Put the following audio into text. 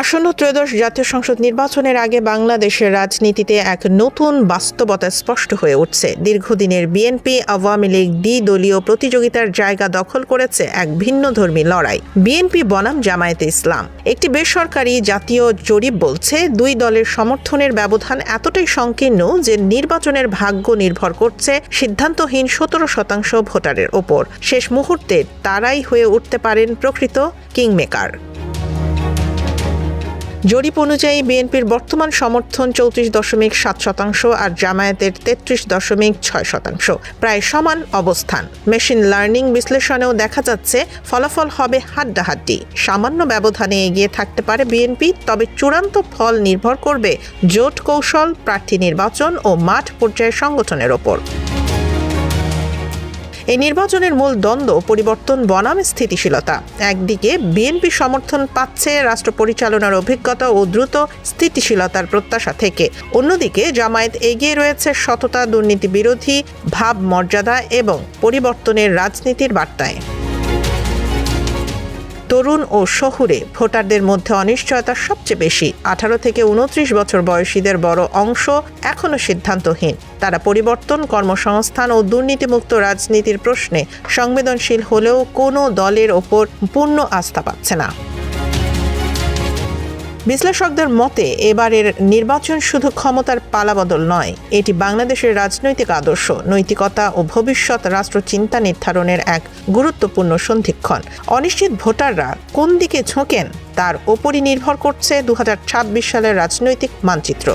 আসন্ন ত্রয়োদশ জাতীয় সংসদ নির্বাচনের আগে বাংলাদেশের রাজনীতিতে এক নতুন বাস্তবতা স্পষ্ট হয়ে উঠছে। দীর্ঘদিনের বিএনপি আওয়ামী লীগ দ্বিদলীয় প্রতিযোগিতার জায়গা দখল করেছে এক ভিন্নধর্মী লড়াই, বিএনপি বনাম জামায়াতে ইসলাম। একটি বেসরকারি জাতীয় জরিপ বলছে, দুই দলের সমর্থনের ব্যবধান এতটাই সংকীর্ণ যে নির্বাচনের ভাগ্য নির্ভর করছে সিদ্ধান্তহীন 17% ভোটারের ওপর। শেষ মুহূর্তে তারাই হয়ে উঠতে পারেন প্রকৃত কিংমেকার। জরিপ অনুযায়ী বিএনপির বর্তমান সমর্থন 34.7% আর জামায়াতের 33.6%, প্রায় সমান অবস্থান। মেশিন লার্নিং বিশ্লেষণেও দেখা যাচ্ছে ফলাফল হবে হাড্ডাহাড্ডি। সামান্য ব্যবধানে এগিয়ে থাকতে পারে বিএনপি, তবে চূড়ান্ত ফল নির্ভর করবে জোট কৌশল, প্রার্থী নির্বাচন ও মাঠ পর্যায়ে সংগঠনের ওপর। এই নির্বাচনের মূল দ্বন্দ্ব পরিবর্তন বনাম স্থিতিশীলতা। একদিকে বিএনপি সমর্থন পাচ্ছে রাষ্ট্র পরিচালনার অভিজ্ঞতা ও দ্রুত স্থিতিশীলতার প্রত্যাশা থেকে, অন্যদিকে জামায়াত এগিয়ে রয়েছে সততা, দুর্নীতি বিরোধী ভাব, মর্যাদা এবং পরিবর্তনের রাজনীতির বার্তায়। তরুণ ও শহুরে ভোটারদের মধ্যে অনিশ্চয়তা সবচেয়ে বেশি। 18 থেকে 29 বছর বয়সীদের বড় অংশ এখনো সিদ্ধান্তহীন। তারা পরিবর্তন, কর্মসংস্থান ও দুর্নীতিমুক্ত রাজনীতির প্রশ্নে সংবেদনশীল হলেও কোনো দলের ওপর পূর্ণ আস্থা পাচ্ছে না। বিশ্লেষকদের মতে এবারের নির্বাচন শুধু ক্ষমতার পালাবদল নয়, এটি বাংলাদেশের রাজনৈতিক আদর্শ, নৈতিকতা ও ভবিষ্যৎ রাষ্ট্রচিন্তা নির্ধারণের এক গুরুত্বপূর্ণ সন্ধিক্ষণ। অনিশ্চিত ভোটাররা কোন দিকে ঝোঁকেন তার ওপরই নির্ভর করছে 2026 সালের রাজনৈতিক মানচিত্র।